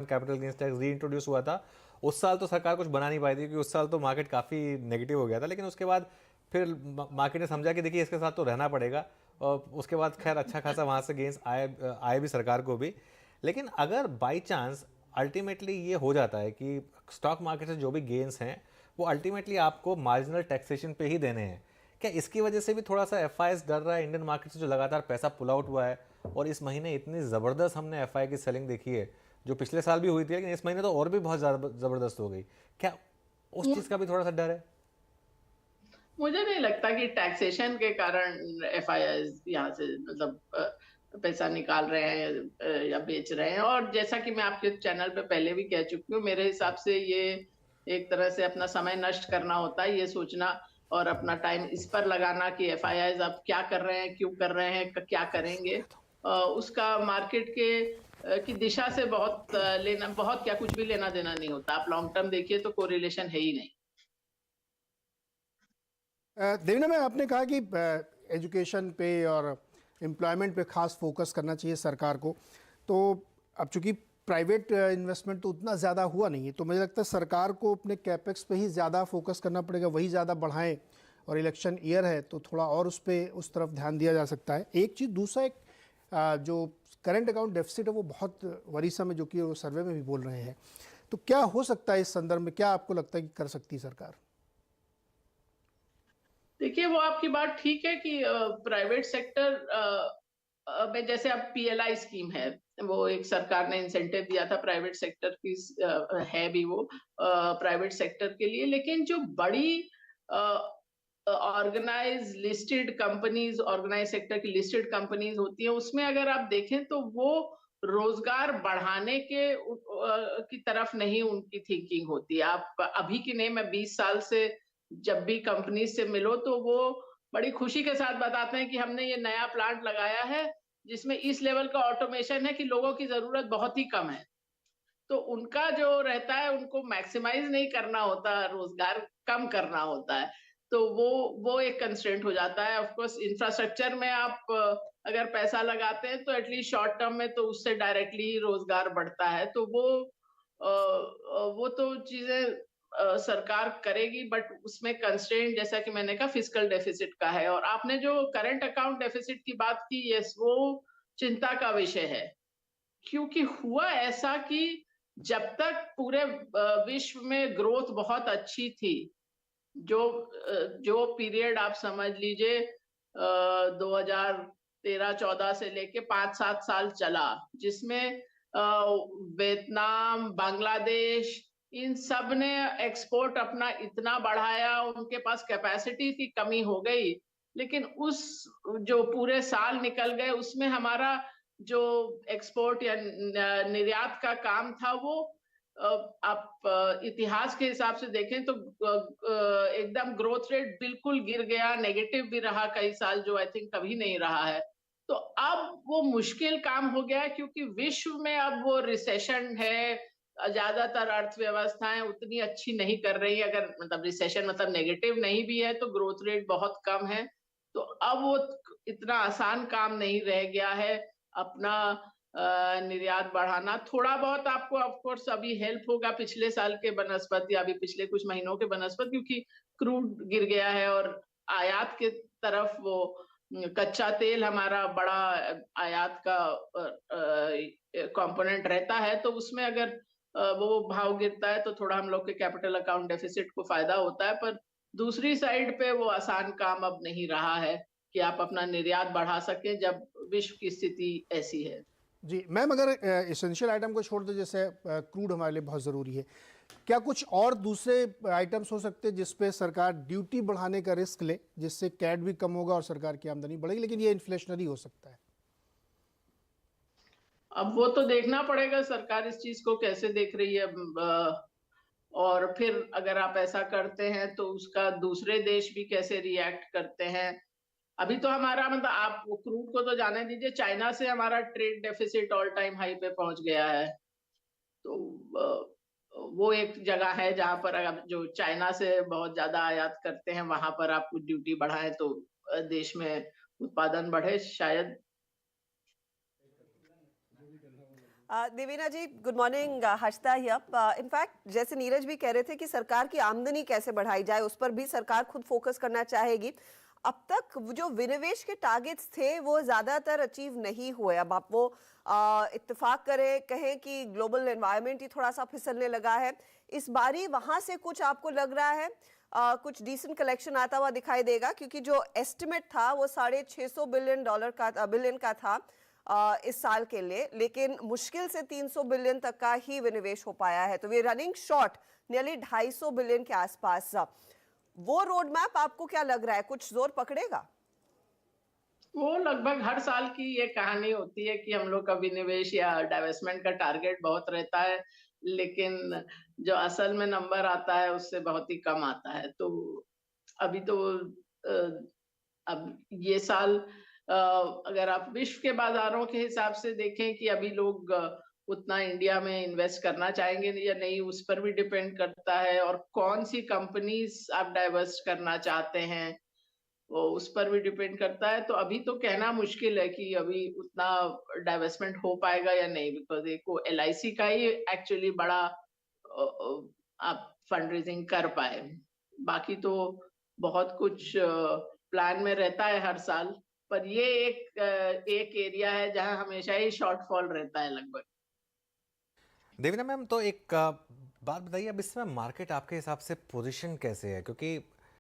Capital gains tax री introduce हुआ था, उस साल तो सरकार कुछ बना नहीं पाई थी, क्योंकि उस साल तो मार्केट काफ़ी नेगेटिव हो गया था। लेकिन उसके बाद फिर मार्केट ने समझा कि देखिए इसके साथ तो रहना पड़ेगा, और उसके बाद खैर अच्छा खासा वहाँ से गेंस आए भी सरकार को भी। लेकिन अगर बाई चांस अल्टीमेटली ये हो जाता है कि स्टॉक मार्केट से जो भी गेंस हैं वो अल्टीमेटली आपको मार्जिनल टैक्सेशन पे ही देने हैं, क्या इसकी वजह से भी थोड़ा सा एफ डर रहा है इंडियन मार्केट से, जो लगातार पैसा पुल आउट हुआ है? और इस महीने इतनी ज़बरदस्त हमने एफ की सेलिंग देखी है, जो पिछले साल भी हुई थी, लेकिन इस महीने तो और भी बहुत ज़बरदस्त हो गई। क्या उस चीज़ का भी थोड़ा सा डर है? मुझे नहीं लगता कि टैक्सेशन के कारण एफआईआई यहाँ से मतलब पैसा निकाल रहे हैं या बेच रहे हैं। और जैसा कि मैं आपके चैनल पे पहले भी कह चुकी हूँ, मेरे हिसाब से ये एक तरह से अपना समय नष्ट करना होता है, ये सोचना और अपना टाइम इस पर लगाना कि एफआईआई अब क्या कर रहे हैं, क्यों कर रहे हैं, क्या करेंगे। उसका मार्केट के की दिशा से बहुत क्या कुछ भी लेना देना नहीं होता। आप लॉन्ग टर्म देखिए तो कोरिलेशन है ही नहीं। देवना में आपने कहा कि एजुकेशन पे और एम्प्लॉयमेंट पे खास फोकस करना चाहिए सरकार को। तो अब चूंकि प्राइवेट इन्वेस्टमेंट तो उतना ज़्यादा हुआ नहीं है, तो मुझे लगता है सरकार को अपने कैपेक्स पे ही ज़्यादा फोकस करना पड़ेगा, वही ज़्यादा बढ़ाएं। और इलेक्शन ईयर है तो थोड़ा और उस तरफ ध्यान दिया जा सकता है। एक चीज़, दूसरा एक जो करंट अकाउंट डेफिसिट है वो बहुत वरीसम है, जो कि वो सर्वे में भी बोल रहे हैं। तो क्या हो सकता है इस संदर्भ में, क्या आपको लगता है कि कर सकती है सरकार? देखिए, वो आपकी बात ठीक है कि प्राइवेट सेक्टर में जैसे अब पीएलआई स्कीम है, वो एक सरकार ने इंसेंटिव दिया था प्राइवेट सेक्टर की, है भी वो प्राइवेट सेक्टर के लिए। लेकिन जो बड़ी ऑर्गेनाइज सेक्टर की लिस्टेड कंपनीज होती है, उसमें अगर आप देखें तो वो रोजगार बढ़ाने की तरफ नहीं उनकी थिंकिंग होती है। आप अभी की नहीं, मैं 20 साल से जब भी कंपनी से मिलो तो वो बड़ी खुशी के साथ बताते हैं कि हमने ये नया प्लांट लगाया है जिसमें इस लेवल का ऑटोमेशन है कि लोगों की जरूरत बहुत ही कम है। तो उनका जो रहता है, उनको मैक्सिमाइज नहीं करना होता, रोजगार कम करना होता है। तो वो एक कंस्ट्रेंट हो जाता है। ऑफ कोर्स इंफ्रास्ट्रक्चर में आप अगर पैसा लगाते हैं तो एटलीस्ट शॉर्ट टर्म में तो उससे डायरेक्टली ही रोजगार बढ़ता है। तो वो तो चीजें सरकार करेगी, बट उसमें कंस्ट्रेंट जैसा कि मैंने कहा फिस्कल डेफिसिट का है। और आपने जो करंट अकाउंट डेफिसिट की बात की, यस, वो चिंता का विषय है। क्योंकि हुआ ऐसा कि जब तक पूरे विश्व में ग्रोथ बहुत अच्छी थी, जो पीरियड आप समझ लीजिए 2013-14 से लेके 5-7 साल चला, जिसमें वियतनाम, बांग्लादेश, इन सब ने एक्सपोर्ट अपना इतना बढ़ाया, उनके पास कैपेसिटी की कमी हो गई। लेकिन उस जो पूरे साल निकल गए उसमें हमारा जो एक्सपोर्ट या निर्यात का काम था, वो आप इतिहास के हिसाब से देखें तो एकदम ग्रोथ रेट बिल्कुल गिर गया, नेगेटिव भी रहा कई साल, जो आई थिंक कभी नहीं रहा है। तो अब वो मुश्किल काम हो गया है, क्योंकि विश्व में अब वो रिसेशन है। ज्यादातर अर्थव्यवस्थाएं उतनी अच्छी नहीं कर रही, अगर मतलब रिसेशन मतलब नेगेटिव नहीं भी है तो ग्रोथ रेट बहुत कम है। तो अब वो इतना आसान काम नहीं रह गया है अपना निर्यात बढ़ाना। थोड़ा बहुत आपको ऑफ कोर्स अभी हेल्प होगा पिछले साल के बनस्पत या अभी पिछले कुछ महीनों के बनस्पत, क्योंकि क्रूड गिर गया है और आयात के तरफ वो कच्चा तेल हमारा बड़ा आयात का कंपोनेंट रहता है। तो उसमें अगर वो भाव गिरता है तो थोड़ा हम लोग के कैपिटल अकाउंट डेफिसिट को फायदा होता है। पर दूसरी साइड पे वो आसान काम अब नहीं रहा है कि आप अपना निर्यात बढ़ा सकें जब विश्व की स्थिति ऐसी है। जी मैम, अगर इसेंशियल आइटम को छोड़ दो, जैसे क्रूड हमारे लिए बहुत ज़रूरी है, क्या कुछ और दूसरे आइटम्स हो सकते हैं जिस पे सरकार ड्यूटी बढ़ाने का रिस्क ले, जिससे कैट भी कम होगा और सरकार की आमदनी बढ़ेगी, लेकिन ये इन्फ्लेशनरी हो सकता है? अब वो तो देखना पड़ेगा सरकार इस चीज को कैसे देख रही है। और फिर अगर आप ऐसा करते हैं तो उसका दूसरे देश भी कैसे रिएक्ट करते हैं। अभी तो हमारा मतलब आप क्रूड को तो जाने दीजिए, चाइना से हमारा trade deficit all time high पे पहुंच गया है। तो वो एक जगह है जहां पर आप जो चाइना से बहुत ज्यादा आयात करते हैं वहां पर आप कुछ ड्यूटी बढ़ाएं तो देश में उत्पादन बढ़े शायद। Devina ji, good morning. Harshita here. In fact जैसे नीरज भी कह रहे थे कि सरकार की आमदनी कैसे बढ़ाई जाए, उस पर भी सरकार खुद फोकस करना चाहेगी। अब तक जो विनिवेश के टारगेट्स थे वो ज्यादातर अचीव नहीं हुए। अब आप वो इत्तेफाक कहें कि ग्लोबल एनवायरनमेंट ही थोड़ा सा फिसलने लगा है। इस बारी वहां से कुछ आपको लग रहा है कुछ डिसेंट कलेक्शन आता हुआ दिखाई देगा? क्योंकि जो एस्टिमेट था वो $650 बिलियन का था इस साल के लिए, लेकिन मुश्किल से 300 बिलियन तक का ही विनिवेश हो पाया है। तो वे रनिंग शॉर्ट नियरली 250 बिलियन के आसपास। वो रोड मैप आपको क्या लग रहा है, कुछ जोर पकड़ेगा? वो लगभग हर साल की ये कहानी होती है कि हम लोग का विनिवेश या डाइवेस्टमेंट का टारगेट बहुत रहता है, लेकिन जो असल में नंबर आता है उससे बहुत ही कम आता है। तो अभी तो अब ये साल अगर आप विश्व के बाजारों के हिसाब से देखें कि अभी लोग उतना इंडिया में इन्वेस्ट करना चाहेंगे या नहीं, उस पर भी डिपेंड करता है, और कौन सी कंपनीज आप डाइवर्स्ट करना चाहते हैं वो उस पर भी डिपेंड करता है। तो अभी तो कहना मुश्किल है कि अभी उतना डाइवेस्टमेंट हो पाएगा या नहीं, बिकॉज एक वो एलआईसी का ही एक्चुअली बड़ा आप फंड रेजिंग कर पाए। बाकी तो बहुत कुछ प्लान में रहता है हर साल, पर ये एक एरिया है जहां हमेशा ही शॉर्टफॉल रहता है लगभग। देवीना मैम, तो एक बात बताइए, अब इस समय मार्केट आपके हिसाब से पोजीशन कैसे है? क्योंकि